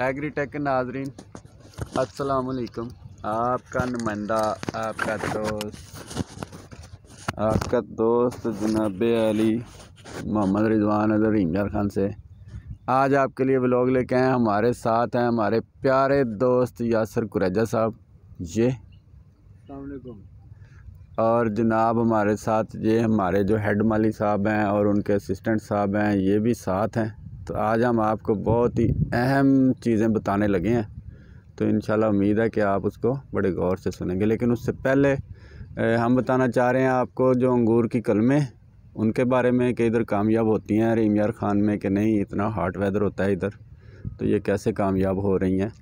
Agritech नाजरीन अस्सलाम वालेकुम। आपका नुमाइंदा आपका दोस्त जनाब अली मोहम्मद रिजवान रीमयार खान से आज आपके लिए व्लॉग लेके आए। हमारे साथ हैं हमारे प्यारे दोस्त यासर कुरैजा साहब ये, अस्सलाम वालेकुम। और जनाब हमारे साथ ये हमारे जो हेड माली साहब हैं और उनके असिस्टेंट साहब हैं, ये भी साथ हैं। तो आज हम आपको बहुत ही अहम चीज़ें बताने लगे हैं, तो इंशाल्लाह उम्मीद है कि आप उसको बड़े गौर से सुनेंगे। लेकिन उससे पहले हम बताना चाह रहे हैं आपको जो अंगूर की कलमें उनके बारे में कि इधर कामयाब होती हैं रीमयार खान में कि नहीं, इतना हॉट वेदर होता है इधर, तो ये कैसे कामयाब हो रही हैं।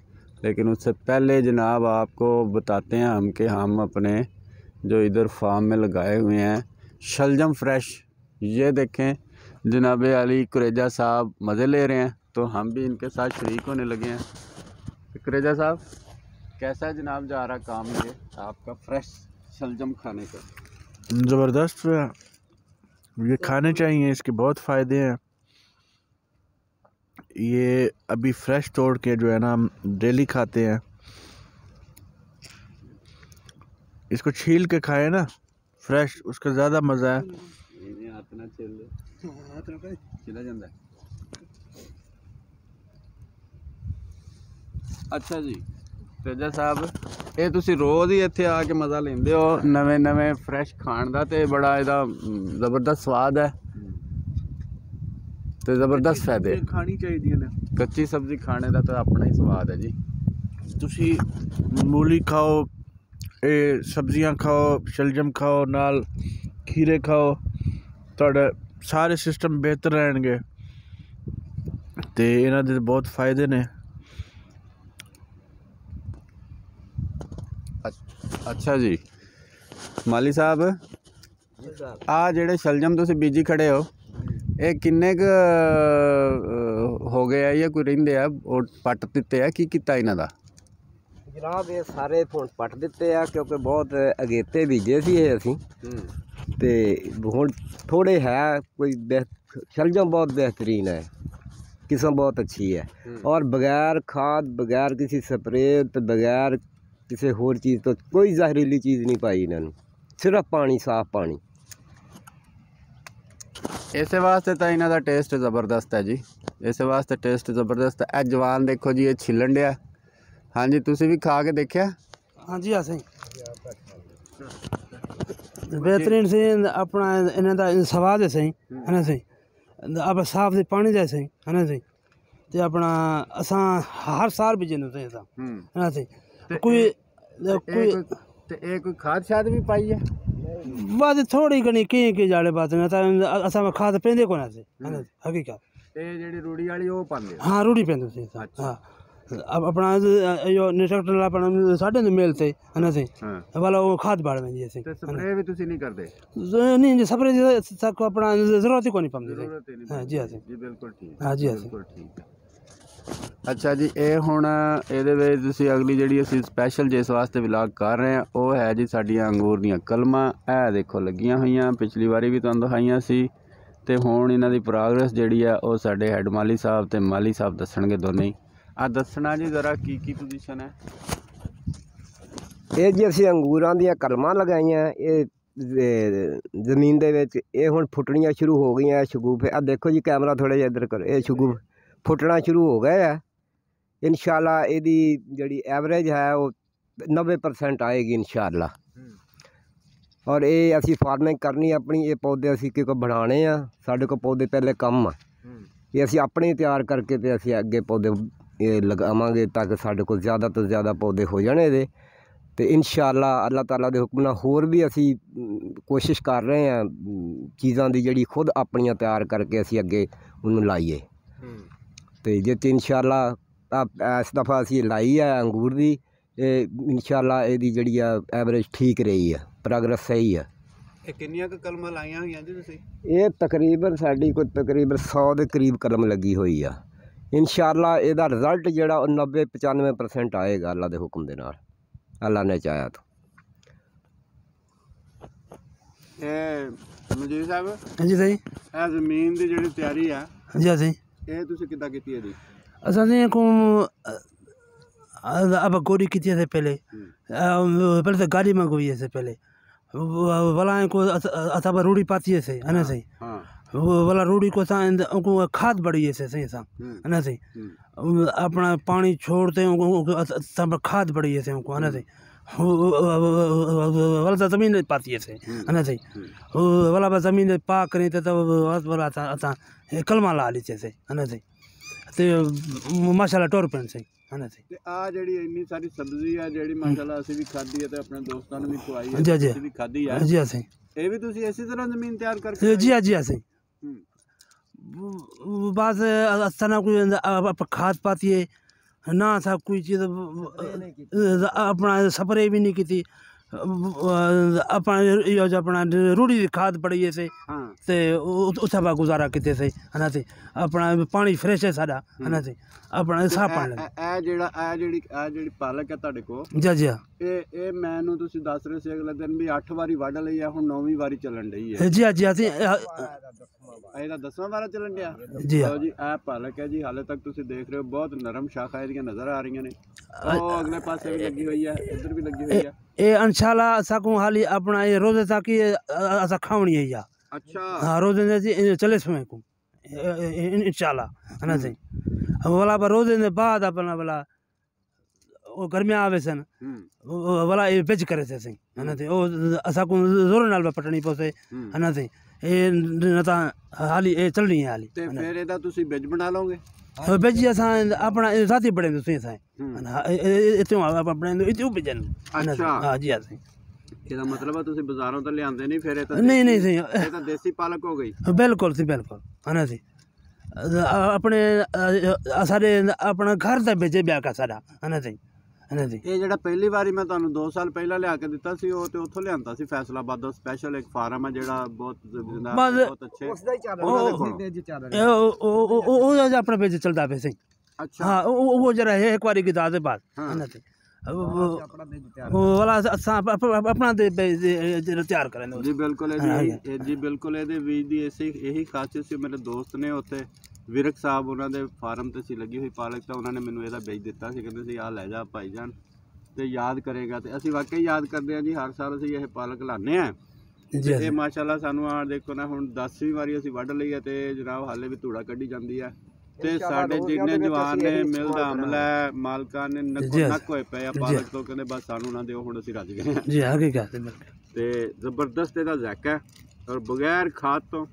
लेकिन उससे पहले जनाब आपको बताते हैं हम कि हम अपने जो इधर फार्म में लगाए हुए हैं शलजम फ्रेश, ये देखें जनाब अली कुरैजा साहब मज़े ले रहे हैं, तो हम भी इनके साथ शरीक होने लगे हैं। कुरैजा साहब कैसा है जनाब जा रहा काम ये आपका फ्रेश शलजम खाने का? ज़बरदस्त है, ये खाने चाहिए, इसके बहुत फ़ायदे हैं। ये अभी फ्रेश तोड़ के जो है ना हम डेली खाते हैं, इसको छील के खाए ना फ्रेश, उसका ज़्यादा मज़ा है। अच्छा जी कुरैजा साहब, ये तुसी रोज़ ही इत्थे आके मज़ा लेंदे हो नवे नवे फ्रेश खाण दा, ते बड़ा इहदा ज़बरदस्त स्वाद है ते ज़बरदस्त फायदे खानी चाहिए ना। कच्ची सब्जी खाने का तो अपना ही स्वाद है जी। तुसी मूली खाओ, सब्जियां खाओ, शलजम खाओ, नाल खीरे खाओ, ਤੁਹਾਡਾ सारे सिस्टम बेहतर रहणगे ते इन्हां दे बहुत फायदे ने। अच्छा जी माली साहब, आ जेड़े शलजम तुसी बीजी खड़े हो, ये किन्ने क हो गए है या कोई रहिंदे है और पट दिते है, की कीता इन्हां दा? जनाब ये सारे फोन पट दिते हैं क्योंकि बहुत अगेते बीजे सी असी ते हुण थोड़े है कोई शलजम बहुत बेहतरीन है, किस्म बहुत अच्छी है और बगैर खाद, बगैर किसी स्प्रे तो बगैर किसी होर चीज़ तो कोई जहरीली चीज़ नहीं पाई इन्होंने, सिर्फ पानी, साफ पानी। इस वास्ते तो इन्हां दा टेस्ट ज़बरदस्त है जी, इस वास्ते टेस्ट ज़बरदस्त है। जवान देखो जी, ये छिलन डिया। हाँ जी, तुसी भी खा के देखिया? हाँ जी, असें बेहतरीन से अपना इन्हां दा स्वाद है सही है ना, सही अब साफ से पानी दे सही है ना, सही ते अपना असां हर साल बीजने सही असां है ना, सही कोई कोई खाद शाद भी पाई है बाद थोड़ी घनी की जाड़े बात में असां में खाद पेंदे कोन से है ना, हकीकत ये जेडी रूड़ी वाली वो पांदे? हाँ रूड़ी पेंदे सही। हाँ अब अपना यो ट्रैक्टर अपना साढ़े ने मेल थे है ना, सही वाला वो खाद बाड़ में जैसे स्प्रे भी तुसी नहीं करदे? नहीं जी, स्प्रे तक अपना जरूरत ही कोनी पमदी। हाँ जी, हाँ जी बिल्कुल ठीक। हाँ जी, हाँ बिल्कुल ठीक। अच्छा जी, ये हुण इहदे विच तुसी अगली जिहड़ी असीं स्पैशल जिस वास्ते व्लॉग कर रहे हैं वो है जी साडियां अंगूर दीयां कलमां। ਇਹ देखो लगियां होईयां, पिछली वारी भी तुहानूं दिखाईयां सी ते हुण इन्हां दी प्रोग्रेस जिहड़ी है वो साडे हैड माली साहब ते माली साहब दस्सणगे दोने ही। आ दसना जी जरा की पोजीशन है ये जी असीं अंगूरां दीयां कलमां लगाईयां, ये जमीन दे विच ये हुण फुटणियां शुरू हो गईयां। शगूफ आ देखो जी, कैमरा थोड़ा जिहा इधर करो, ये शगूफ फुटना शुरू हो गए है। इंशाल्लाह इहदी जिहड़ी एवरेज है वो 90% आएगी इंशाल्लाह। और ये असीं फार्मिंग करनी अपनी, ये पौधे असीं क्योंकि बनाने आ, साडे कोल पौधे पहले कम आ, ये असीं अपने तैयार करके ते असीं अगे पौधे ये लगावांगे ताकि साडे कोल ज़्यादा तो ज़्यादा पौधे हो जाने दे। तो इंशाल्लाह अल्लाह ताला दे हुक्म नाल होर भी असी कोशिश कर रहे हैं चीज़ां दी जिहड़ी खुद अपनियां तैयार करके असी अगे उन्होंने लाइए। तो जे इंशाल्लाह इस दफ़ा असी लाई है अंगूर दी, इंशाल्लाह इहदी जिहड़ी एवरेज ठीक रही है, प्रोग्रेस सही है। किन्नियां कलमां लाइयां होईयां जी तुसीं? ये तकरीबन साडी कोई तकरीबन 100 के करीब कलम लगी हुई है। इंशाल्लाह इहदा रिजल्ट जिहड़ा 90-95% आएगा अल्लाह दे हुक्म दे नाल, अल्लाह ने चाहा तो। मजीद साहब जी सही जमीन की जिहड़ी तैयारी है जी, सही ये तुसीं किद्दां कीती है जी? असां को अब गोरी की से पहले पहले तो गाड़ी में गोई से पहले वाला को असां रूढ़ी पाती से है ना सही वाला रूढ़ी को उनको खाद बड़ी है सही सा है ना सही अपना पानी छोड़ते सब खाद बड़ी है उनको है ना सही वाला तो ज़मीन पाती है है ना सही वाला बस ज़मीन पा करें तो वाला असां कलमा ला ली से है ना सही तो माशाल्लाह टोर पेन सही है ना सही आ ਜਿਹੜੀ ਇੰਨੀ ਸਾਰੀ ਸਬਜ਼ੀ ਆ ਜਿਹੜੀ ਮਾਸ਼ਾਅੱਲਾ ਅਸੀਂ ਵੀ ਖਾਧੀ ਹੈ ਤੇ ਆਪਣੇ ਦੋਸਤਾਂ ਨੂੰ ਵੀ ਖਵਾਈ ਹੈ जी जी ਅਸੀਂ ਵੀ ਖਾਧੀ ਹੈ जी सही ਇਹ ਵੀ ਤੁਸੀਂ ਇਸੇ ਤਰ੍ਹਾਂ ਜ਼ਮੀਨ ਤਿਆਰ ਕਰਕੇ जी सही बस असां कोई खाद पाती है ना सा कोई चीज़ अपना स्प्रे भी नहीं की अपना यो जो अपना रूढ़ी दी खाद पड़ी है से उत्थे बा गुजारा किते से है ना से अपना पानी फ्रेश है साडा है ना से अपना साफ पानी ਇਹ ਜਿਹੜੀ ਪਾਲਕ ਹੈ ਤੁਹਾਡੇ ਕੋਲ जी जी ਇਹ ਮੈਨੂੰ ਤੁਸੀਂ ਦੱਸ ਰਹੇ ਸੀ ਅਗਲੇ ਦਿਨ ਵੀ 8 ਵਾਰੀ ਵੱਢ ਲਈ ਆ ਹੁਣ 9ਵੀਂ ਵਾਰੀ ਚੱਲਣ ਡਈ ਹੈ जी जी ਅਸੀਂ ਇਹਦਾ 10ਵਾਂ ਵਾਰਾ ਚੱਲਣ ਡਿਆ जी ਲਓ ਜੀ ਇਹ ਪਾਲਕ ਹੈ ਜੀ ਹਾਲੇ ਤੱਕ ਤੁਸੀਂ ਦੇਖ ਰਹੇ ਹੋ ਬਹੁਤ ਨਰਮ ਸ਼ਾਖਾ ਇਹਦੀਆਂ ਨਜ਼ਰ ਆ ਰਹੀਆਂ ਨੇ ਉਹ ਅਗਲੇ ਪਾਸੇ ਵੀ ਲੱਗੀ ਹੋਈ ਹੈ ਇੱਧਰ ਵੀ ਲੱਗੀ ਹੋਈ ਹੈ ये इंशाल्लाह असा को हाली अपना ये रोजे तक ये असा खावनी है या अच्छा हाँ रोजे ने चले समय को इंशाल्लाह है ना सही वाला रोजे ने बाद अपना वाला वो गर्मियाँ आवे सन वाला ये बेच करे से सही है ना सही वो असा को जोर नाल पटनी पोसे है ना सही ये नता हाली ये चलनी है हाली ਤੇ ਫਿਰ ਇਹਦਾ ਤੁਸੀਂ ਬਿੱਜ ਬਣਾ ਲਓਗੇ बेची असा अपना साथी बड़े तुम साए इतों अपने इतों बेचन अच्छा हाँ जी हाँ ਇਹਦਾ ਮਤਲਬ ਆ ਤੁਸੀਂ ਬਾਜ਼ਾਰੋਂ ਤਾਂ ਲਿਆਂਦੇ ਨਹੀਂ ਫਿਰ ਇਹ ਤਾਂ नहीं नहीं सही ਇਹ ਤਾਂ ਦੇਸੀ ਪਾਲਕ ਹੋ ਗਈ बिल्कुल सी बिल्कुल है ना सी अपने सारे अपना घर का बेचे ब्याह का सारा है ना सी है ना सी ਇਹ ਜਿਹੜਾ ਪਹਿਲੀ ਵਾਰੀ ਮੈਂ ਤੁਹਾਨੂੰ 2 ਸਾਲ ਪਹਿਲਾਂ ਲਿਆ ਕੇ ਦਿੱਤਾ ਸੀ ਉਹ ਤੇ ਉੱਥੋਂ ਲਿਆਂਦਾ ਸੀ ਫੈਸਲਾਬਾਦ ਦਾ ਸਪੈਸ਼ਲ ਇੱਕ ਫਾਰਮ ਹੈ ਜਿਹੜਾ ਬਹੁਤ ਬਹੁਤ ਅੱਛੇ ਉਸਦਾ ਹੀ ਚੱਲ ਰਿਹਾ ਬੇਜ ਚੱਲ ਰਿਹਾ वो अपना बेच चलता पे सही अच्छा हाँ वो जरा है एक बारी की दाद बाद है ना सी ਆਪਣਾ ਬੇਜ ਤਿਆਰ वो वाला अपना तैयार करें ਜੀ ਬਿਲਕੁਲ ਇਹਦੀ ਜੀ ਬਿਲਕੁਲ ਇਹਦੇ ਬੀਜ ਦੀ ਇਹੀ ਖਾਸੀਅਤ ਸੀ ਮੇਰੇ ਦੋਸਤ ਨੇ ਉੱਥੇ ਵਿਰਕ ਸਾਹਿਬ ਉਹਨਾਂ ਦੇ ਫਾਰਮ ਤੇ ਸੀ ਲੱਗੀ ਹੋਈ ਪਾਲਕ ਤਾਂ ਉਹਨਾਂ ਨੇ ਮੈਨੂੰ ਇਹਦਾ ਬੀਜ ਦਿੱਤਾ ਸੀ ਕਹਿੰਦੇ ਸੀ ਆਹ ਲੈ ਜਾ ਭਾਈਜਾਨ ਤੇ ਯਾਦ ਕਰੇਗਾ ਤੇ ਅਸੀਂ ਵਾਕਈ ਯਾਦ ਕਰਦੇ ਹਾਂ ਜੀ ਹਰ ਸਾਲ ਅਸੀਂ ਇਹ ਪਾਲਕ ਲਾਉਂਦੇ ਹਾਂ जी ਇਹ ਮਾਸ਼ਾਅੱਲਾ ਸਾਨੂੰ ਆ ਦੇਖੋ ਨਾ ਹੁਣ 10ਵੀਂ ਵਾਰੀ ਅਸੀਂ ਵੱਢ ਲਈ ਹੈ ਤੇ ਜਨਾਬ ਹਾਲੇ ਵੀ ਧੂੜਾ ਕੱਢੀ ਜਾਂਦੀ ਹੈ ਤੇ ਸਾਡੇ ਜਿੰਨੇ ਜਵਾਨ ਨੇ ਮਿਲ ਦਾ ਅਮਲਾ ਮਾਲਕਾਂ ਨੇ ਨੱਕ ਹੋਏ ਪਏ ਆ ਪਾਲਕ ਤੋਂ ਕਹਿੰਦੇ ਬਸ ਸਾਨੂੰ ਨਾ ਦਿਓ ਹੁਣ ਅਸੀਂ ਰੱਜ ਗਏ ਹਾਂ जी आगे क्या है ਤੇ ਜ਼ਬਰਦਸਤ ਇਹਦਾ ਜ਼ਾਇਕਾ ਹੈ ਔਰ ਬਗੈਰ ਖਾਦ ਤੋਂ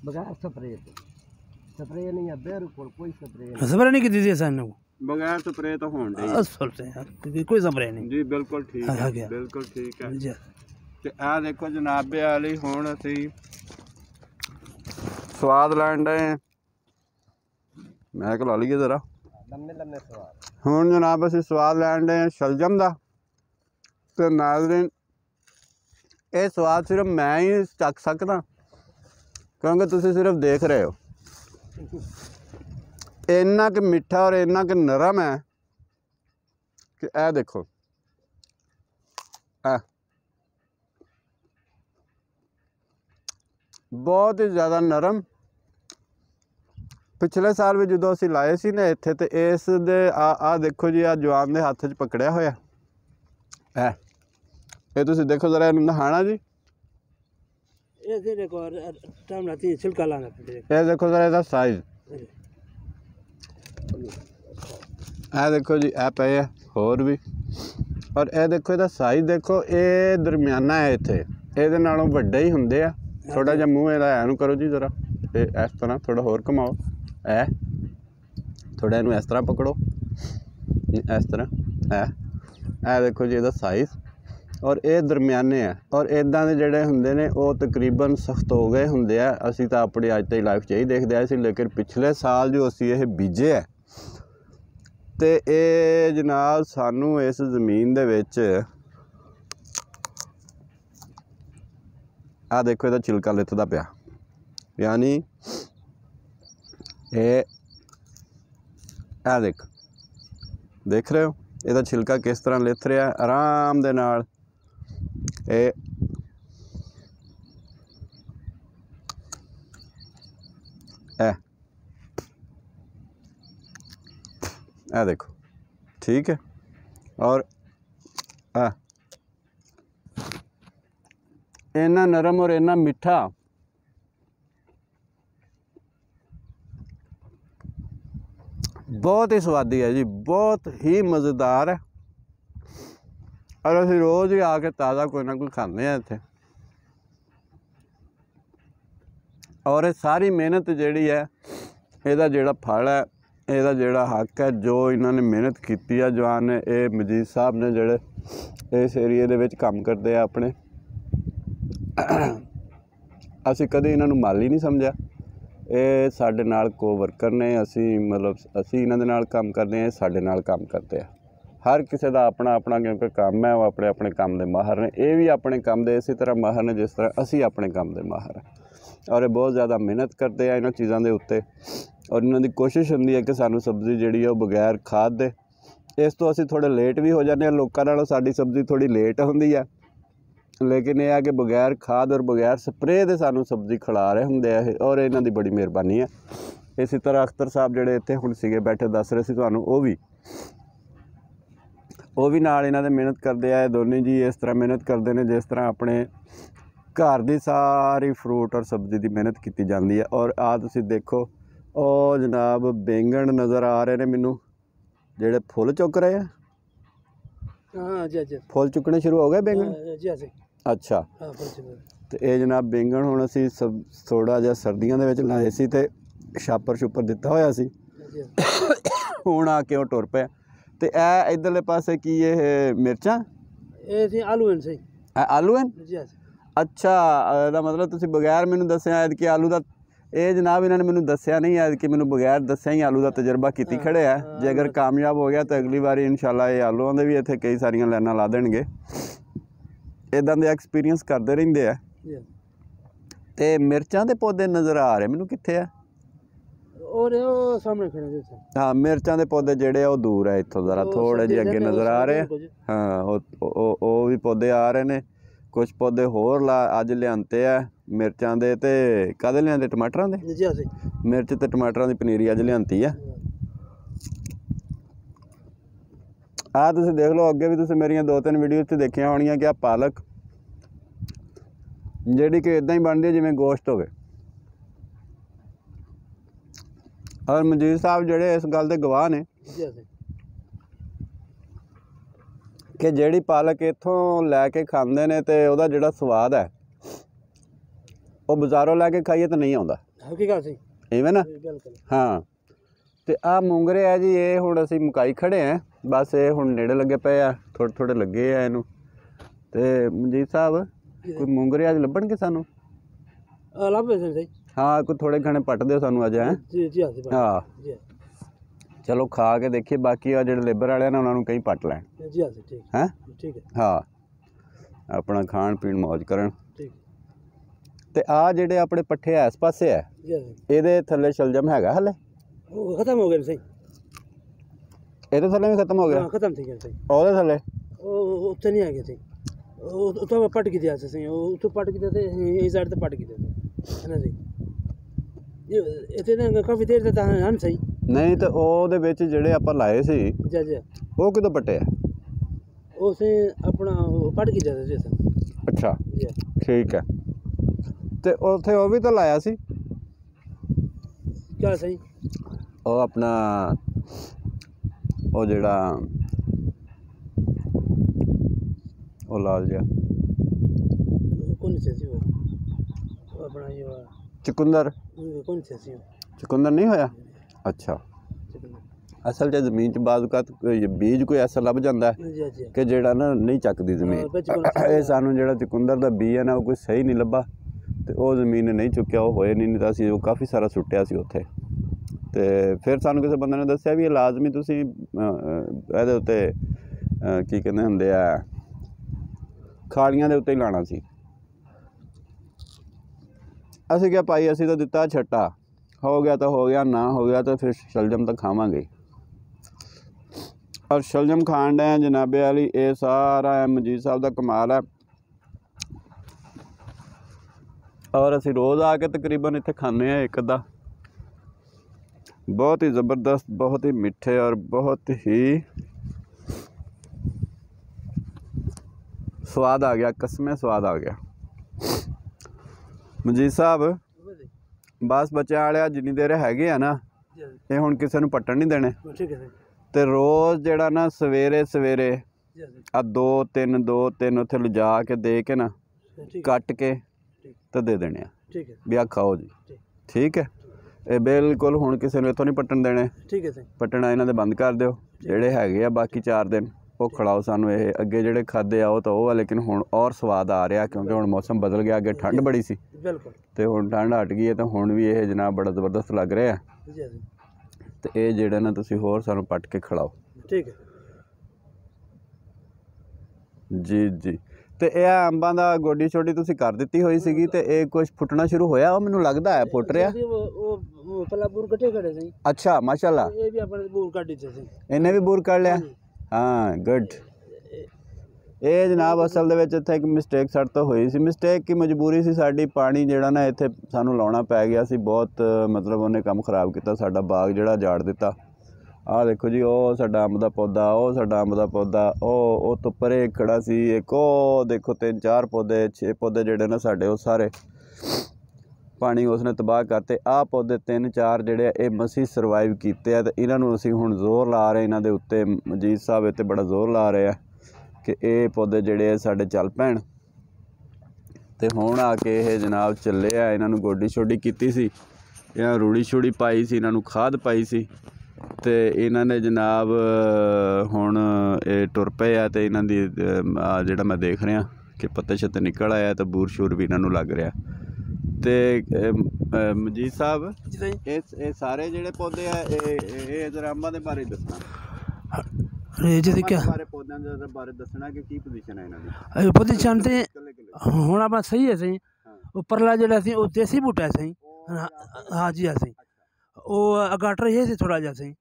ਬਗੈਰ ਸਪਰੇ ਨਹੀਂ ਹੈ ਬਿਲਕੁਲ ਕੋਈ ਸਪਰੇ ਨਹੀਂ सबर नहीं की दीजिए सन को ਬਗੈਰ ਸਪਰੇ ਤੋਂ ਹੋਣ ਡਈ असल से यार कोई सबर नहीं ਜੀ ਬਿਲਕੁਲ ਠੀਕ ਆ ਹੈ ਗਿਆ। ਬਿਲਕੁਲ ਠੀਕ ਹੈ जी ਤੇ ਆਹ ਦੇਖੋ ਜਨਾਬੇ ਵਾਲੀ ਹੁਣ ਅਸੀਂ ਸਵਾਦ ਲੈਣ ਡਏ ਹਾਂ ਮੈਂ ਲਾ ਲਈਏ ਜ਼ਰਾ ਲੰਮੇ ਲੰਮੇ ਸਵਾਲ ਹੁਣ ਜਨਾਬ ਅਸੀਂ ਸਵਾਦ ਲੈਣ ਡਏ ਹਾਂ ਸ਼ਲਜਮ ਦਾ ਤੇ ਨਾਜ਼ਰੀਨ ਇਹ ਸਵਾਦ ਸਿਰਫ ਮੈਂ ਹੀ ਚੱਖ ਸਕਦਾ ਕਿਉਂਕਿ ਤੁਸੀਂ ਸਿਰਫ ਦੇਖ ਰਹੇ ਹੋ ਇੰਨਾ ਕਿ ਮਿੱਠਾ ਔਰ ਇੰਨਾ ਕਿ ਨਰਮ ਹੈ ਕਿ ਇਹ ਦੇਖੋ ਬਹੁਤ ਹੀ ਜ਼ਿਆਦਾ ਨਰਮ ਪਿਛਲੇ ਸਾਲ ਵੀ ਜਦੋਂ ਅਸੀਂ ਲਾਏ ਸੀ ਨਾ ਇੱਥੇ ਤੇ ਇਸ ਦੇ ਆ ਦੇਖੋ ਜੀ ਆ ਜਵਾਨ ਦੇ ਹੱਥ 'ਚ ਪਕੜਿਆ ਹੋਇਆ ਇਹ ਤੁਸੀਂ ਦੇਖੋ ਜ਼ਰਾ ਇਹਨੂੰ ਨਹਾਣਾ ਜੀ ये देखो टाइम लाती है छिलका लाना ਇਹ ਦੇਖੋ ਜ਼ਰਾ ਇਹਦਾ ਸਾਈਜ਼ ਇਹ ਦੇਖੋ ਜੀ ਇਹ ਪਏ ਆ ਹੋਰ ਵੀ ਔਰ ਇਹ ਦੇਖੋ ਇਹਦਾ ਸਾਈਜ਼ ਦੇਖੋ ਇਹ ਦਰਮਿਆਨਾ ਹੈ ਇੱਥੇ ਇਹਦੇ ਨਾਲੋਂ ਵੱਡੇ ਹੀ ਹੁੰਦੇ ਆ ਥੋੜਾ ਜਿਹਾ ਮੂੰਹ ਇਹਦਾ ਐਨੂੰ ਕਰੋ ਜੀ ਜ਼ਰਾ ਤੇ ਇਸ ਤਰ੍ਹਾਂ ਥੋੜਾ ਹੋਰ ਘੁਮਾਓ ਥੋੜਾ ਇਹਨੂੰ ਇਸ ਤਰ੍ਹਾਂ ਪਕੜੋ ਇਸ ਤਰ੍ਹਾਂ ਇਹ ਦੇਖੋ ਜੀ ਇਹਦਾ ਸਾਈਜ਼ ਔਰ ਇਹ ਦਰਮਿਆਨੇ ਆ ਔਰ ਇੱਦਾਂ ਦੇ ਜਿਹੜੇ ਹੁੰਦੇ ਨੇ ਉਹ ਤਕਰੀਬਨ ਸਖਤ ਹੋ ਗਏ ਹੁੰਦੇ ਆ ਅਸੀਂ ਤਾਂ ਆਪਣੀ ਅੱਜ ਤੱਕ ਲਾਈਫ 'ਚ ਹੀ ਦੇਖਦੇ ਆਏ ਸੀ ਲੇਕਿਨ ਪਿਛਲੇ ਸਾਲ ਜੋ ਅਸੀਂ ਇਹ ਬੀਜੇ ਹੈ ਤੇ ਇਹ ਜਨਾਬ ਸਾਨੂੰ ਇਸ ਜ਼ਮੀਨ ਦੇ ਵਿੱਚ ਆ ਦੇਖੋ ਇਹਦਾ ਛਿਲਕਾ ਲਿੱਥਦਾ ਪਿਆ ਯਾਨੀ ਇਹ ਆ ਦੇਖ ਰਹੇ ਹੋ ਇਹਦਾ ਛਿਲਕਾ ਕਿਸ ਤਰ੍ਹਾਂ ਲਿੱਥ ਰਿਹਾ ਆਰਾਮ ਦੇ ਨਾਲ ਇਹ ਇਹ ਦੇਖੋ ठीक है। और इन्ना नरम और इन्ना मीठा, बहुत ही स्वादी है जी, बहुत ही मज़ेदार है। और असीं रोज़ ही आके ताज़ा कोई ना कोई खाते हैं इत्थे। और ये सारी मेहनत जिहड़ी है इहदा जिहड़ा फल है, इहदा जिहड़ा हक है, जो इन्होंने मेहनत की है जवान ने, ये मजीद साहब ने जिहड़े इस एरिए दे विच काम करते हैं अपने, असीं कदी इन्हां नूं माली नहीं समझा। ये साडे नाल को वर्कर ने, असीं मतलब असीं इन्हां दे नाल काम करते हैं, साडे नाल काम करते हैं। हर किसी का अपना अपना क्योंकि काम है, वो अपने अपने काम के माहर ने, ये भी अपने काम के इसी तरह माहर ने जिस तरह असी अपने काम के माहर हैं। और ये बहुत ज़्यादा मेहनत करते हैं इन्होंने चीज़ों के उत्ते, और इन्हों की कोशिश होंदी है कि सानू सब्ज़ी जिहड़ी है बगैर खाद दे। इस तो असी थोड़े लेट भी हो जाते हैं, लोगों नालों साडी सब्ज़ी थोड़ी लेट होंदी है, लेकिन यह है कि बगैर खाद और बगैर स्प्रे दे सानू सब्ज़ी खिला रहे होंदे है, और इन्हां दी बड़ी मेहरबानी है। इसी तरह अख्तर साहब जिहड़े इत्थे हुण सीगे बैठे दस रहे सी तुहानू, वो भी नाल इन्हां दे मेहनत करते हैं। दोनों जी इस तरह मेहनत करते हैं जिस तरह अपने घर की सारी फ्रूट और सब्ज़ी की मेहनत की जाती है। और आ तुसीं देखो ओ जनाब बैंगन नज़र आ रहे हैं मैनू, जिहड़े फुल चुक रहे हैं। हाँ जी जी, फुल चुकने शुरू हो गए बैंगन जी। अच्छा, तो ये जनाब बैंगन हुण असीं सब थोड़ा जिहा सर्दियों दे विच लाए सी ते छापर छुपर दिता होया सी, हुण आके वो टुर पे। ते ए इधरले पासे की ये मिर्चां, आलू हैं सही, आलू हैं जी। अच्छा, ਇਹਦਾ मतलब तुसीं बगैर मैनू दस्सिया ऐतकी आलू का, ये जनाब इन्होंने मैनू दस्सिया नहीं, ऐतकी मैनू बगैर दस्सिया ही आलू का तजर्बा कीती खड़े है। जे अगर कामयाब हो गया तो अगली बारी इंशाल्लाह ये आलूआं दे भी इत्थे कई सारियां लाइनां ला देणगे। इदां दे एक्सपीरियंस करते रहिंदे आ। ते मिर्चां दे पौधे नज़र आ रहे मैनू कित्थे है? और वो सामने खड़े हैं। हाँ, मिर्चां दे पौधे जिहड़े वो दूर है इत्थों, ज़रा थोड़े जे अगे नज़र आ रहे हैं। हाँ, वो भी पौधे आ रहे ने, कुछ पौधे होर अज लियांते है मिर्चां दे, ते काहदे लियांदे? टमाटरां दे। मिर्च ते टमाटरां दी पनीरी अज लियांती है। आ तुसीं देख लो, अगे भी तुसीं मेरियां 2-3 वीडियो च देखियां होणियां कि आ पालक जिहड़ी कि इदां ही बनदी है जिवें गोश्त होवे। और मजीद साहब जिहड़े इस गल दे गवाह ने कि जिहड़ी पालक इत्थों लैके खांदे ने ते उहदा जिहड़ा स्वाद है वो बाज़ारों लैके खाइए तो नहीं आउंदा, इवें ना। हाँ, तो आ मूंगरे है जी, ये हुण असीं मुकाई खड़े हैं, बस ये हुण नेड़े लगे पे आ, थोड़े थोड़े लगे आ इनू। ते मजीद साहब कोई मूंगरे अज लभणगे सानू? हाँ, कोई थोड़े घने पट दिओ सानू अज, हैं? हाँ, चलो खा के देखिए, बाकी आ जिहड़े लेबर वाले ने उन्होंने कहीं पट लैन हैं। हाँ, अपना खाण पीण मौज करन। ते आ जिहड़े अपने पट्ठे इस पासे है, इहदे थल्ले शलजम हैगा हले? खत्म हो गए सही, इहदे थल्ले भी खत्म हो गया? खत्म थी गए सही। ओहदे थल्ले उत्ते नहीं आ गए सही, उत्ते पट के दिया सही, उत्ते पट के थे, इस साइड ते पट के थे, है ना सही। ये इतने काफ़ी देर तक हन सही नहीं। तो ਉਹਦੇ ਵਿੱਚ ਜਿਹੜੇ ਆਪਾਂ ਲਾਏ ਸੀ जी ਉਹ ਕਿਦੋਂ ਪੱਟੇ ਆ? उसे अपना पट के जाते जी सर। ਅੱਛਾ, जी ਠੀਕ ਹੈ। ਤੇ ਉੱਥੇ ਉਹ ਵੀ ਤਾਂ ਲਾਇਆ ਸੀ, क्या सही? ਉਹ ਆਪਣਾ ਉਹ ਜਿਹੜਾ ਉਹ ਲਾਲ ਜਿਹਾ कौन से सी वो अपना ये ਚੁਕੰਦਰ, कौन से सी ਚੁਕੰਦਰ नहीं होया? अच्छा, असल च जमीन च बाज़ बीज कोई ऐसा लभ जाता है जी कि जेड़ा ना नहीं चकदी जमीन। ये सानू जेड़ा चुकंदर दा बी है ना, वो कोई सही नहीं लभा, तो वो जमीन ने नहीं चुक्या, वो होए नहीं तो असीं काफ़ी सारा सुट्टिया सी उत्थे। ते फिर सानू किसी बंदे ने दस्सिया भी ये लाजमी तुसीं इहदे उत्ते की कहंदे हुंदे आ खालियां दे उत्ते ही लाना सी। असीं क्या भाई, असीं तो दिता छट्टा, हो गया तो हो गया, ना हो गया तो फिर शलजम तो खावांगे। और शलजम खाण डे जनाबे वाली, ये सारा मजीद साहब का कमाल है। और असीं रोज़ आके तकरीबन इत्थे खाने हैं एक अद्धा। बहुत ही ज़बरदस्त, बहुत ही मीठे और बहुत ही स्वाद आ गया, कसमें स्वाद आ गया। ਮਨਜੀਤ ਸਾਹਿਬ ਬਸ ਬੱਚਿਆਂ ਵਾਲਿਆ ਜਿੰਨੀ ਦੇਰ ਹੈਗੇ ਆ ਨਾ ਇਹ ਹੁਣ ਕਿਸੇ ਨੂੰ ਪੱਟਣ ਨਹੀਂ ਦੇਣੇ ਤੇ ਰੋਜ਼ ਜਿਹੜਾ ਨਾ ਸਵੇਰੇ ਸਵੇਰੇ ਆ 2-3 ਉੱਥੇ ਲਿਜਾ ਕੇ ਦੇ ਕੇ ਨਾ ਕੱਟ ਕੇ ਤੇ ਦੇ ਦੇਣੇ ਆ ਵੀ ਆ ਖਾਓ ਜੀ। ਠੀਕ ਹੈ, ਇਹ ਬਿਲਕੁਲ ਹੁਣ ਕਿਸੇ ਨੂੰ ਇੱਥੋਂ ਨਹੀਂ ਪੱਟਣ ਦੇਣੇ। ਪੱਟਣਾ ਇਹਨਾਂ ਦੇ ਬੰਦ ਕਰ ਦਿਓ। ਜਿਹੜੇ ਹੈਗੇ ਆ ਬਾਕੀ 4 ਦਿਨ ਉਹ ਖਿਲਾਓ ਸਾਨੂੰ। ਇਹ ਅੱਗੇ ਜਿਹੜੇ ਖਾਦੇ ਆ ਉਹ ਤਾਂ ਉਹ ਆ, ਲੇਕਿਨ ਹੁਣ ਔਰ ਸਵਾਦ ਆ ਰਿਹਾ ਕਿਉਂਕਿ ਹੁਣ ਮੌਸਮ ਬਦਲ ਗਿਆ। ਅੱਗੇ ਠੰਡ ਬੜੀ ਸੀ ਤੇ ਹੁਣ ਠੰਡ ਹਟ ਗਈ ਹੈ ਤੇ ਹੁਣ ਵੀ ਇਹ ਜਨਾਬ ਬੜਾ ਜ਼ਬਰਦਸਤ ਲੱਗ ਰਿਹਾ ਤੇ ਇਹ ਜਿਹੜੇ ਨਾ ਤੁਸੀਂ ਹੋਰ ਸਾਨੂੰ ਪੱਟ ਕੇ ਖਿਲਾਓ। ਠੀਕ ਹੈ ਜੀ ਜੀ। ਤੇ ਇਹ ਅੰਬਾਂ ਦਾ ਗੋਡੀ ਛੋਟੀ ਤੁਸੀਂ ਕਰ ਦਿੱਤੀ ਹੋਈ ਸੀਗੀ ਤੇ ਇਹ ਕੁਝ ਫੁੱਟਣਾ ਸ਼ੁਰੂ ਹੋਇਆ? ਉਹ ਮੈਨੂੰ ਲੱਗਦਾ ਹੈ ਫੁੱਟ ਰਿਹਾ। ਉਹ ਪਲਾ ਬੂਰ ਕੱਟੇ ਖੜੇ ਸੀ। ਅੱਛਾ, ਮਾਸ਼ਾਅੱਲਾ। ਇਹ ਵੀ ਆਪਣੇ ਬੂਰ ਕੱਢ ਦਿੱਤੇ ਸੀ। ਇਹਨੇ ਵੀ ਬੂਰ ਕੱਢ ਲਿਆ। ਹਾਂ, ਗੁੱਡ। ਇਹ ਜਨਾਬ ਅਸਲ ਦੇ ਵਿੱਚ ਇੱਥੇ ਇੱਕ ਮਿਸਟੇਕ ਸਾਡੇ ਤੋਂ ਹੋਈ ਸੀ। ਮਿਸਟੇਕ ਕੀ, ਮਜਬੂਰੀ ਸੀ ਸਾਡੀ। ਪਾਣੀ ਜਿਹੜਾ ਨਾ ਇੱਥੇ ਸਾਨੂੰ ਲਾਉਣਾ ਪੈ ਗਿਆ ਸੀ ਬਹੁਤ, ਮਤਲਬ ਉਹਨੇ ਕੰਮ ਖ਼ਰਾਬ ਕੀਤਾ। ਸਾਡਾ ਬਾਗ ਜਿਹੜਾ ਜਾੜ ਦਿੱਤਾ। ਆਹ ਦੇਖੋ ਜੀ, ਉਹ ਸਾਡਾ ਅੰਬ ਦਾ ਪੌਦਾ, ਉਹ ਸਾਡਾ ਅੰਬ ਦਾ ਪੌਦਾ, ਉਹ ਤੋਂ ਪਰੇ ਖੜਾ ਸੀ ਇੱਕ। ਉਹ ਦੇਖੋ 3-4 ਪੌਦੇ, 6 ਪੌਦੇ ਜਿਹੜੇ ਨਾ ਸਾਡੇ ਉਹ ਸਾਰੇ ਪਾਣੀ ਉਸਨੇ ਤਬਾਹ ਕਰਤੇ। ਆਹ ਪੌਦੇ 3-4 ਜਿਹੜੇ ਇਹ ਮਸੀਂ ਸਰਵਾਈਵ ਕੀਤੇ ਆ ਤੇ ਇਹਨਾਂ ਨੂੰ ਅਸੀਂ ਹੁਣ ਜ਼ੋਰ ਲਾ ਰਹੇ ਇਹਨਾਂ ਦੇ ਉੱਤੇ। ਮਨਜੀਤ ਸਾਹਿਬ ਇੱਥੇ ਬੜਾ ਜ਼ੋਰ ਲਾ ਰਹੇ ਆ ਕਿ ਇਹ ਪੌਦੇ ਜਿਹੜੇ ਸਾਡੇ ਚੱਲ ਪੈਣ ਤੇ ਹੁਣ ਆ ਕੇ ਇਹ ਜਨਾਬ ਚੱਲੇ ਆ। ਇਹਨਾਂ ਨੂੰ ਗੋਡੀ ਛੋਡੀ ਕੀਤੀ ਸੀ, ਇਹਨਾਂ ਰੂੜੀ ਛੋੜੀ ਪਾਈ ਸੀ, ਇਹਨਾਂ ਨੂੰ ਖਾਦ ਪਾਈ ਸੀ ਤੇ ਇਹਨਾਂ ਨੇ ਜਨਾਬ ਹੁਣ ਇਹ ਟੁਰ ਪਏ ਆ ਤੇ ਇਹਨਾਂ ਦੀ ਜਿਹੜਾ ਮੈਂ ਦੇਖ ਰਿਹਾ ਕਿ ਪੱਤੇ ਛੱਤੇ ਨਿਕਲ ਆਇਆ ਤੇ ਬੂਰ ਸ਼ੂਰ ਵੀ ਇਹਨਾਂ ਨੂੰ ਲੱਗ ਰਿਹਾ। ਤੇ ਮਨਜੀਤ ਸਾਹਿਬ ਇਹ ਸਾਰੇ ਜਿਹੜੇ ਪੌਦੇ ਆ ਇਹ ਜ਼ਰਾ ਅੰਬਾਂ ਦੇ ਬਾਰੇ ਦੱਸਣਾ। ਜਿਹਦੇ ਕਿ ਬਾਰੇ ਪੌਦਿਆਂ ਦੇ ਬਾਰੇ ਦੱਸਣਾ ਕਿ ਕੀ ਪੋਜੀਸ਼ਨ ਹੈ ਇਹਨਾਂ ਦੀ। ਪੋਜੀਸ਼ਨ ਤੇ ਹੁਣ ਆਪਣਾ ਸਹੀ ਹੈ ਸਹੀ। ਉੱਪਰਲਾ ਜਿਹੜਾ ਸੀ ਉਹ ਦੇਸੀ ਬੂਟਾ ਸੀ। ਹਾਂ ਜੀ ਅਸੀਂ ਉਹ ਅਗਾਟਰ ਇਹ ਸੀ ਥੋੜਾ ਜਿਹਾ ਸੀ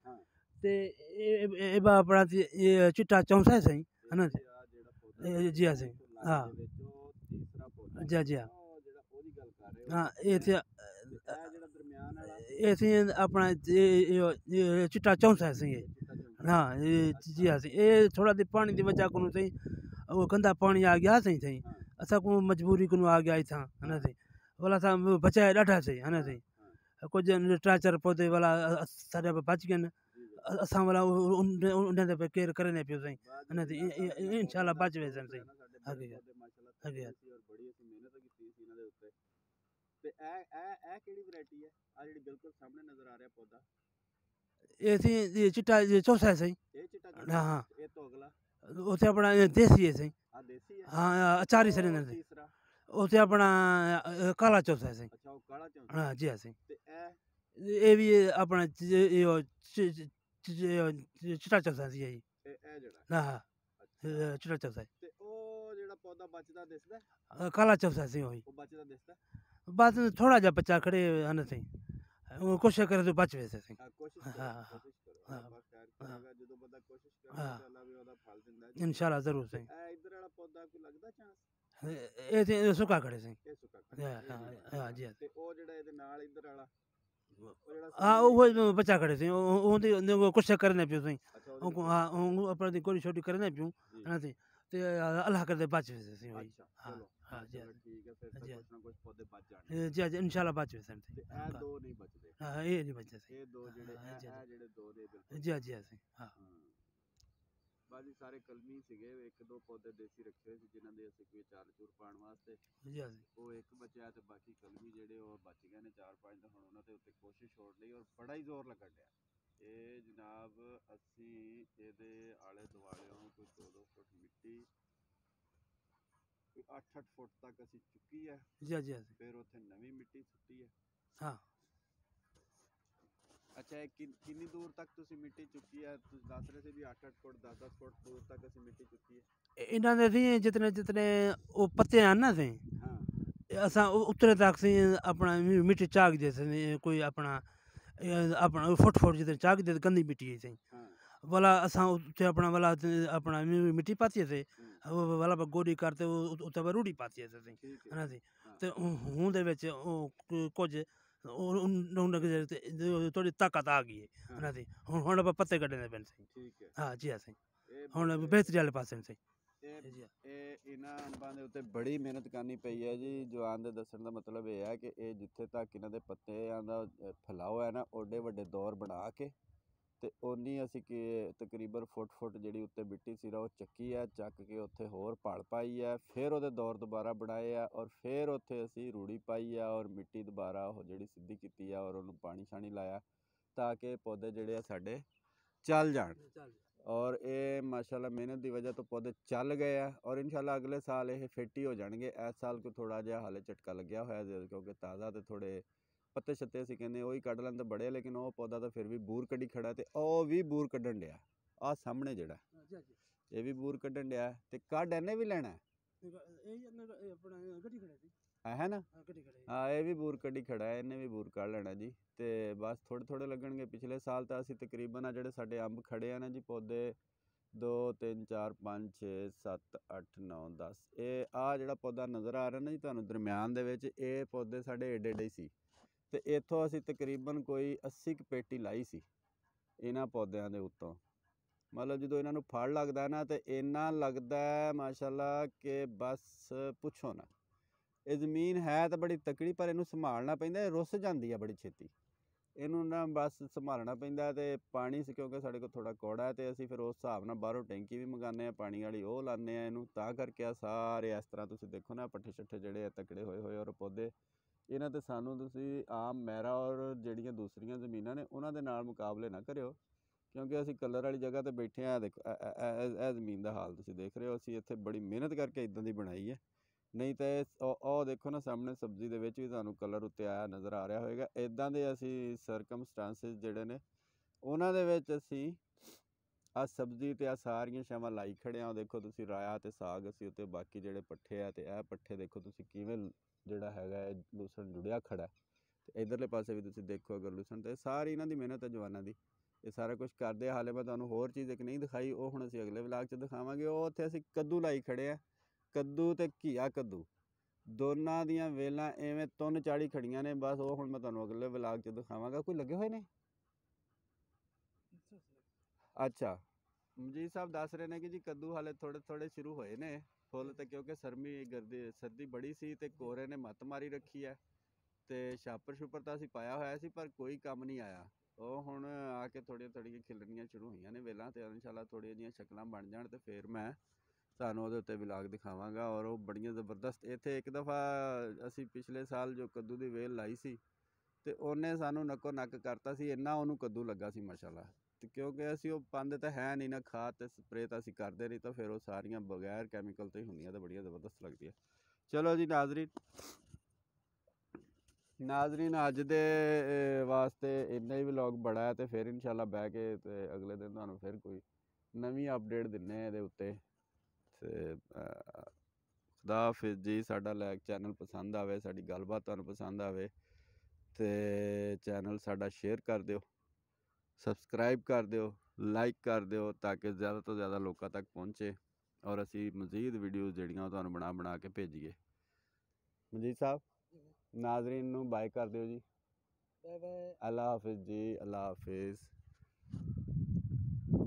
ਤੇ ਇਹ ਆਪਣਾ ਇਹ ਚਿੱਟਾ ਚੌਂਸਾ ਸੀ ਹੈ ਨਾ ਜੀ। ਅਸੀਂ ਹਾਂ ਜੀ ਜੀ ਹਾਂ। ਇਹ ਤੇ ਇਹ ਸੀ ਆਪਣਾ ਚਿੱਟਾ ਚੌਂਸਾ ਸੀ। हाँ जी हाँ ये थोड़ा दे पानी की वजह को सही वो गंदा पानी आ गया सही सही असा को मजबूरी को आ गया था है ना सही वाला था बचाए डाठा सही है ना सही कुछ 3-4 पौधे वाला सारे बच गए असा वाला उन्हें पे केयर करने पे सही है ना सही इंशाल्लाह बच वे सही आगे आगे ਤੇ ਇਹ ਕਿਹੜੀ ਵੈਰਾਈਟੀ ਹੈ ਆ ਜਿਹੜੀ ਬਿਲਕੁਲ ਸਾਹਮਣੇ ਨਜ਼ਰ ਆ ਰਿਹਾ ਪੌਦਾ? ਇਹ ਸੀ ਚਿੱਟਾ ਚੌਸਾ ਸਹੀ। ਇਹ ਚਿੱਟਾ ਹਾਂ ਹਾਂ। ਇਹ ਤੋਂ ਅਗਲਾ ਉੱਥੇ ਆਪਣਾ ਦੇਸੀ ਹੈ ਸਹੀ। ਆ ਦੇਸੀ ਹੈ। ਹਾਂ ਅਚਾਰੀ ਸਿਲੰਡਰ ਸੀ। ਉੱਥੇ ਆਪਣਾ ਕਾਲਾ ਚੌਸਾ ਸਹੀ। ਅੱਛਾ, ਉਹ ਕਾਲਾ ਚੌਸਾ। ਹਾਂ ਜੀ ਅਸੀਂ ਤੇ ਇਹ ਵੀ ਆਪਣਾ ਚਿੱਟਾ ਚੌਸਾ ਸੀ ਜੀ। ਇਹ ਜਿਹੜਾ ਹਾਂ ਚਿੱਟਾ ਚੌਸਾ। ਤੇ ਉਹ ਜਿਹੜਾ ਪੌਦਾ ਬਚਦਾ ਦਿਸਦਾ ਕਾਲਾ ਚੌਸਾ ਸੀ ਉਹੀ। ਉਹ ਬਚਦਾ ਦਿਸਦਾ बस थोड़ा जा बच्चा खड़े है सही कोशिश करे तो बच वैसे सही। इंशाल्लाह जरूर सही। ये सुखा खड़े सही। हाँ जी हाँ वो बच्चा खड़े सही कोशिश करने पियो सही। हाँ अपनी गोली छोटी करने पियो है सही ते अल्लाह कर दे बच वैसे सही वही। हाँ हाँ जी ठीक है, फिर कुछ पौधे बच जाने जी जी इंशाल्लाह बच वैसे ਇਹ ਦੋ ਨਹੀਂ ਬਚਦੇ। हाँ ये नहीं बचे सही। ਇਹ ਦੋ ਜਿਹੜੇ ਜਿਹੜੇ ਦੋ ਦੇ ਬਿਲਕੁਲ जी जी सही। हाँ ਬਾਜੀ ਸਾਰੇ ਕਲਮੀ ਸੀਗੇ। 1-2 ਪੌਦੇ ਦੇਸੀ ਰੱਖੇ ਹੋਏ ਸੀ ਜਿਨ੍ਹਾਂ ਦੇ ਅਸੀਂ ਕੋਈ ਚਾਰ ਚੂਰ ਪਾਉਣ ਵਾਸਤੇ जी ਉਹ ਇੱਕ ਬਚਿਆ ਤੇ ਬਾਕੀ ਕਲਮੀ ਜਿਹੜੇ ਉਹ ਬਚ ਗਏ ਨੇ 4-5 ਤਾਂ ਹੁਣ ਉਹਨਾਂ ਦੇ ਉੱਤੇ ਕੋਸ਼ਿਸ਼ ਹੋ ਰਹੀ ਔਰ ਬੜਾ ਹੀ ਜ਼ੋਰ ਲੱਗਣ ਡਿਆ। ਇਹ ਜਨਾਬ ਅਸੀਂ ਇਹਦੇ ਆਲੇ ਦੁਆਲਿਓਂ ਕੋਈ 2-2 ਫੁੱਟ ਮਿੱਟੀ 8-8 ਫੁੱਟ ਤੱਕ ਅਸੀਂ ਚੁੱਕੀ ਹੈ। जी जी ਫਿਰ ਉੱਥੇ ਨਵੀਂ ਮਿੱਟੀ ਸੁੱਟੀ ਹੈ। हाँ ਅੱਛਾ, ਇਹ ਕਿੰਨੀ ਦੂਰ ਤੱਕ ਤੁਸੀਂ ਮਿੱਟੀ ਚੁੱਕੀ ਹੈ? ਤੁਸੀਂ ਦੱਸ ਰਹੇ ਸੀ ਵੀ 8-8 ਫੁੱਟ 10-10 ਫੁੱਟ ਦੂਰ ਤੱਕ ਅਸੀਂ ਮਿੱਟੀ ਚੁੱਕੀ ਹੈ। इन्हों दे सी जितने जितने वो पत्ते हैं ना सी ਹਾਂ असा उतरे तक सी अपना मिट्टी चाक जैसे कोई अपना अपना फुट जितने चाक दे गंदी मिट्टी है सी ਹਾਂ वाला असा उत्थे अपना वाला अपना मिट्टी पाती है वाला गोरी करते उत्ते रूढ़ी पाती है सी ਠੀਕ है ना ਹੈ। सी ते हूं दे विच कुछ ਉਹਨਾਂ ਦੇ ਥੋੜੀ ਤਾਕਤ ਆ ਗਈ ਹੈ ਉਹਨਾਂ ਦੀ। ਹੁਣ ਆਪਾਂ ਪੱਤੇ ਕੱਢਣੇ ਪੈਣ ਸਹੀ। ਠੀਕ ਹੈ। ਹਾਂ ਜੀ ਅਸੀਂ ਇਹ ਹੁਣ ਬਿਹਤਰੀ ਵਾਲੇ ਪਾਸੇ ਨੂੰ ਸਹੀ। ਇਹ ਇਹਨਾਂ ਅੰਬਾਂ ਦੇ ਉੱਤੇ ਬੜੀ ਮਿਹਨਤ ਕਰਨੀ ਪਈ ਹੈ ਜੀ। ਜਵਾਨ ਦੇ ਦੱਸਣ ਦਾ ਮਤਲਬ ਇਹ ਹੈ ਕਿ ਇਹ ਜਿੱਥੇ ਤੱਕ ਇਹਨਾਂ ਦੇ ਪੱਤਿਆਂ ਦਾ ਫੈਲਾਓ ਹੈ ਨਾ, ਓਡੇ ਵੱਡੇ ਦੌਰ ਬਣਾ ਕੇ ਤੇ ਓਨੀ ਅਸੀਂ ਕਿ ਤਕਰੀਬਨ ਫੁੱਟ ਜਿਹੜੀ ਉੱਤੇ ਮਿੱਟੀ ਸੀ ਉਹ ਚੱਕੀ ਹੈ, ਚੱਕ ਕੇ ਉੱਥੇ ਹੋਰ ਪਲ ਪਾਈ ਹੈ, ਫਿਰ ਉਹਦੇ ਦੌਰ ਦੁਬਾਰਾ ਬਣਾਏ ਆ ਔਰ ਫਿਰ ਉੱਥੇ ਅਸੀਂ ਰੂੜੀ ਪਾਈ ਆ ਔਰ ਮਿੱਟੀ ਦੁਬਾਰਾ ਉਹ ਜਿਹੜੀ ਸਿੱਧੀ ਕੀਤੀ ਆ ਔਰ ਉਹਨੂੰ ਪਾਣੀ ਛਾਣੀ ਲਾਇਆ ਤਾਂ ਕਿ ਪੌਦੇ ਜਿਹੜੇ ਆ ਸਾਡੇ ਚੱਲ ਜਾਣ। ਔਰ ਇਹ ਮਾਸ਼ਾਅੱਲਾ ਮਿਹਨਤ ਦੀ ਵਜ੍ਹਾ ਤੋਂ ਪੌਦੇ ਚੱਲ ਗਏ ਆ ਔਰ ਇਨਸ਼ਾਅੱਲਾ ਅਗਲੇ ਸਾਲ ਇਹ ਫਿੱਟ ਹੀ ਹੋ ਜਾਣਗੇ। ਇਸ ਸਾਲ ਕੋਈ ਥੋੜ੍ਹਾ ਜਿਹਾ ਹਾਲੇ ਝਟਕਾ ਲੱਗਿਆ ਹੋਇਆ ਕਿਉਂਕਿ ਤਾਜ਼ਾ ਤੇ ਥੋੜ੍ਹੇ ਪੱਤੇ ਛੱਤੇ ਅਸੀਂ ਕਹਿੰਦੇ ਉਹੀ ਕੱਢ ਲੈਣ ਤਾਂ ਬੜੇ, ਲੇਕਿਨ ਉਹ ਪੌਦਾ ਤਾਂ ਫਿਰ ਵੀ ਬੂਰ ਕੱਢੀ ਖੜਾ ਤੇ ਉਹ ਵੀ ਬੂਰ ਕੱਢਣ ਡਿਆ। ਆਹ ਸਾਹਮਣੇ ਜਿਹੜਾ ਇਹ ਵੀ ਬੂਰ ਕੱਢਣ ਡਿਆ ਤੇ ਕੱਢ ਇਹਨੇ ਵੀ ਲੈਣਾ ਹੈ ਨਾ। ਹਾਂ ਇਹ ਵੀ ਬੂਰ ਕੱਢੀ ਖੜਾ ਹੈ, ਇਹਨੇ ਵੀ ਬੂਰ ਕੱਢ ਲੈਣਾ ਜੀ। ਤੇ ਬਸ ਥੋੜ੍ਹੇ ਲੱਗਣਗੇ। ਪਿਛਲੇ ਸਾਲ ਤਾਂ ਅਸੀਂ ਤਕਰੀਬਨ ਆ ਜਿਹੜੇ ਸਾਡੇ ਅੰਬ ਖੜੇ ਆ ਨਾ ਜੀ ਪੌਦੇ 2 3 4 5 6 7 8 9 10 ਇਹ ਆ ਜਿਹੜਾ ਪੌਦਾ ਨਜ਼ਰ ਆ ਰਿਹਾ ਨਾ ਜੀ ਤੁਹਾਨੂੰ ਦਰਮਿਆਨ ਦੇ ਵਿੱਚ, ਇਹ ਪੌਦੇ ਸਾਡੇ ਏਡੇ ਏਡੇ ਸੀ ਤੇ ਇੱਥੋਂ ਅਸੀਂ ਤਕਰੀਬਨ ਕੋਈ 80 ਕੁ ਪੇਟੀ ਲਾਈ ਸੀ ਇਹਨਾਂ ਪੌਦਿਆਂ ਦੇ ਉੱਤੋਂ। ਮਤਲਬ ਜਦੋਂ ਇਹਨਾਂ ਨੂੰ ਫਲ ਲੱਗਦਾ ਨਾ ਤੇ ਇੰਨਾ ਲੱਗਦਾ ਮਾਸ਼ਾਅੱਲਾ ਕਿ ਬਸ ਪੁੱਛੋ ਨਾ। ਇਹ ਜ਼ਮੀਨ ਹੈ ਤਾਂ ਬੜੀ ਤਕੜੀ ਪਰ ਇਹਨੂੰ ਸੰਭਾਲਣਾ ਪੈਂਦਾ, ਇਹ ਰੁੱਸ ਜਾਂਦੀ ਆ ਬੜੀ ਛੇਤੀ। ਇਹਨੂੰ ਨਾ ਬਸ ਸੰਭਾਲਣਾ ਪੈਂਦਾ ਤੇ ਪਾਣੀ ਕਿਉਂਕਿ ਸਾਡੇ ਕੋਲ ਥੋੜ੍ਹਾ ਕੌੜਾ ਹੈ ਤੇ ਅਸੀਂ ਫਿਰ ਉਸ ਹਿਸਾਬ ਨਾਲ ਬਾਹਰੋਂ ਟੈਂਕੀ ਵੀ ਮੰਗਾਉਂਦੇ ਹਾਂ ਪਾਣੀ ਵਾਲੀ, ਉਹ ਲਾਉਂਦੇ ਹਾਂ ਇਹਨੂੰ। ਤਾਂ ਕਰਕੇ ਆ ਸਾਰੇ ਇਸ ਤਰ੍ਹਾਂ ਤੁਸੀਂ ਦੇਖੋ ਨਾ ਪੱਠੇ ਛੱਠੇ ਜਿਹੜੇ ਆ ਤਕੜੇ ਹੋਏ ਔਰ ਪੌਦੇ ਇਹਨਾਂ ਤੇ ਸਾਨੂੰ ਤੁਸੀਂ ਆਮ ਮਹਿਰਾ ਔਰ ਜਿਹੜੀਆਂ ਦੂਸਰੀਆਂ ਜ਼ਮੀਨਾਂ ਨੇ ਉਹਨਾਂ ਦੇ ਨਾਲ ਮੁਕਾਬਲੇ ਨਾ ਕਰਿਓ ਕਿਉਂਕਿ ਅਸੀਂ ਕਲਰ ਵਾਲੀ ਜਗ੍ਹਾ 'ਤੇ ਬੈਠੇ ਹਾਂ। ਦੇਖੋ ਇਹ ਜ਼ਮੀਨ ਦਾ ਹਾਲ ਤੁਸੀਂ ਦੇਖ ਰਹੇ ਹੋ, ਅਸੀਂ ਇੱਥੇ ਬੜੀ ਮਿਹਨਤ ਕਰਕੇ ਇੱਦਾਂ ਦੀ ਬਣਾਈ ਹੈ। ਨਹੀਂ ਤਾਂ ਉਹ ਦੇਖੋ ਨਾ ਸਾਹਮਣੇ ਸਬਜ਼ੀ ਦੇ ਵਿੱਚ ਵੀ ਤੁਹਾਨੂੰ ਕਲਰ ਉੱਤੇ ਆਇਆ ਨਜ਼ਰ ਆ ਰਿਹਾ ਹੋਵੇਗਾ। ਇੱਦਾਂ ਦੇ ਅਸੀਂ ਸਰਕਮਸਟਾਂਸਿਸ ਜਿਹੜੇ ਨੇ ਉਹਨਾਂ ਦੇ ਵਿੱਚ ਅਸੀਂ ਆਹ ਸਬਜ਼ੀ ਅਤੇ ਆਹ ਸਾਰੀਆਂ ਸ਼ਾਵਾਂ ਲਾਈ ਖੜ੍ਹੇ ਹਾਂ। ਦੇਖੋ ਤੁਸੀਂ ਰਾਇਆ ਅਤੇ ਸਾਗ ਅਸੀਂ ਉੱਤੇ, ਬਾਕੀ ਜਿਹੜੇ ਪੱਠੇ ਆ ਅਤੇ ਇਹ ਪੱਠੇ ਦੇਖੋ ਤੁਸੀਂ ਕਿਵੇਂ ਜਿਹੜਾ ਹੈਗਾ ਲੂਸਣ ਜੁੜਿਆ ਖੜਾ ਅਤੇ ਇੱਧਰਲੇ ਪਾਸੇ ਵੀ ਤੁਸੀਂ ਦੇਖੋ ਅਗਰ ਲੂਸਣ, ਅਤੇ ਸਾਰੀ ਇਹਨਾਂ ਦੀ ਮਿਹਨਤ ਹੈ ਜਵਾਨਾਂ ਦੀ। ਇਹ ਸਾਰਾ ਕੁਛ ਕਰਦੇ ਹਾਲੇ ਮੈਂ ਤੁਹਾਨੂੰ ਹੋਰ ਚੀਜ਼ ਇੱਕ ਨਹੀਂ ਦਿਖਾਈ, ਉਹ ਹੁਣ ਅਸੀਂ ਅਗਲੇ ਵਲਾਗ 'ਚ ਦਿਖਾਵਾਂਗੇ। ਉਹ ਉੱਥੇ ਅਸੀਂ ਕੱਦੂ ਲਾਈ ਖੜ੍ਹੇ ਆ, ਕੱਦੂ ਅਤੇ ਘੀਆ ਕੱਦੂ ਦੋਨਾਂ ਦੀਆਂ ਵੇਲਾਂ ਐਵੇਂ ਤੁੰਨ ਚਾੜੀ ਖੜੀਆਂ ਨੇ। ਬਸ ਉਹ ਹੁਣ ਮੈਂ ਤੁਹਾਨੂੰ ਅਗਲੇ ਵਲਾਗ 'ਚ ਦਿਖਾਵਾਂਗਾ। ਕੋਈ ਲੱਗੇ ਹੋਏ ਨੇ? ਅੱਛਾ, ਮਨਜੀਤ ਸਾਹਿਬ ਦੱਸ ਰਹੇ ਨੇ ਕਿ ਜੀ ਕੱਦੂ ਹਾਲੇ ਥੋੜ੍ਹੇ ਸ਼ੁਰੂ ਹੋਏ ਨੇ ਫੁੱਲ, ਤੇ ਕਿਉਂਕਿ ਸਰਦੀ ਬੜੀ ਸੀ ਅਤੇ ਕੋਰੇ ਨੇ ਮੱਤ ਮਾਰੀ ਰੱਖੀ ਹੈ ਅਤੇ ਛਾਪਰ ਤਾਂ ਅਸੀਂ ਪਾਇਆ ਹੋਇਆ ਸੀ ਪਰ ਕੋਈ ਕੰਮ ਨਹੀਂ ਆਇਆ। ਉਹ ਹੁਣ ਆ ਕੇ ਥੋੜ੍ਹੀਆਂ ਖਿਲਰਨੀਆਂ ਸ਼ੁਰੂ ਹੋਈਆਂ ਨੇ ਵੇਲਾਂ, ਅਤੇ ਇਨਸ਼ਾਅੱਲਾ ਥੋੜ੍ਹੀਆਂ ਜਿਹੀਆਂ ਸ਼ਕਲਾਂ ਬਣ ਜਾਣ ਅਤੇ ਫਿਰ ਮੈਂ ਤੁਹਾਨੂੰ ਉਹਦੇ ਉੱਤੇ ਵਲਾਗ ਦਿਖਾਵਾਂਗਾ। ਔਰ ਉਹ ਬੜੀਆਂ ਜ਼ਬਰਦਸਤ ਇੱਥੇ ਇੱਕ ਦਫਾ ਅਸੀਂ ਪਿਛਲੇ ਸਾਲ ਜੋ ਕੱਦੂ ਦੀ ਵੇਲ ਲਾਈ ਸੀ ਅਤੇ ਉਹਨੇ ਸਾਨੂੰ ਨੱਕੋ ਨੱਕ ਕਰਤਾ ਸੀ, ਇੰਨਾ ਉਹਨੂੰ ਕੱਦੂ ਲੱਗਾ ਸੀ ਮਾਸ਼ਾਅੱਲਾ। ਅਤੇ ਕਿਉਂਕਿ ਅਸੀਂ ਉਹ ਪਾਉਂਦੇ ਤਾਂ ਹੈ ਨਹੀਂ ਨਾ, ਖਾਦ ਅਤੇ ਸਪਰੇਅ ਤਾਂ ਅਸੀਂ ਕਰਦੇ ਨਹੀਂ, ਤਾਂ ਫਿਰ ਉਹ ਸਾਰੀਆਂ ਬਗੈਰ ਕੈਮੀਕਲ ਤੋਂ ਹੀ ਹੁੰਦੀਆਂ ਤਾਂ ਬੜੀਆਂ ਜ਼ਬਰਦਸਤ ਲੱਗਦੀਆਂ। ਚਲੋ ਜੀ ਨਾਜ਼ਰੀਨ ਅੱਜ ਦੇ ਵਾਸਤੇ ਇੰਨਾ ਹੀ ਵਲੌਗ ਬੜਾ ਹੈ, ਅਤੇ ਫਿਰ ਇਨਸ਼ਾਅੱਲਾ ਬਹਿ ਕੇ ਅਤੇ ਅਗਲੇ ਦਿਨ ਤੁਹਾਨੂੰ ਫਿਰ ਕੋਈ ਨਵੀਂ ਅਪਡੇਟ ਦਿੰਦੇ ਇਹਦੇ ਉੱਤੇ। ਅਤੇ ਖੁਦਾ ਹਾਫਿਜ਼ ਜੀ। ਸਾਡਾ ਚੈਨਲ ਪਸੰਦ ਆਵੇ, ਸਾਡੀ ਗੱਲਬਾਤ ਤੁਹਾਨੂੰ ਪਸੰਦ ਆਵੇ ਅਤੇ ਚੈਨਲ ਸਾਡਾ ਸ਼ੇਅਰ ਕਰ ਦਿਓ, ਸਬਸਕ੍ਰਾਈਬ ਕਰ ਦਿਓ, ਲਾਈਕ ਕਰ ਦਿਓ ਤਾਂ ਕਿ ਜ਼ਿਆਦਾ ਤੋਂ ਜ਼ਿਆਦਾ ਲੋਕਾਂ ਤੱਕ ਪਹੁੰਚੇ ਔਰ ਅਸੀਂ ਮਜ਼ੀਦ ਵੀਡੀਓਜ਼ ਜਿਹੜੀਆਂ ਉਹ ਤੁਹਾਨੂੰ ਬਣਾ ਕੇ ਭੇਜੀਏ। ਮਨਜੀਤ ਸਾਹਿਬ ਨਾਜ਼ਰੀਨ ਨੂੰ ਬਾਏ ਕਰ ਦਿਓ ਜੀ। ਅੱਲਾ ਹਾਫਿਜ਼ ਜੀ, ਅੱਲਾ ਹਾਫਿਜ਼।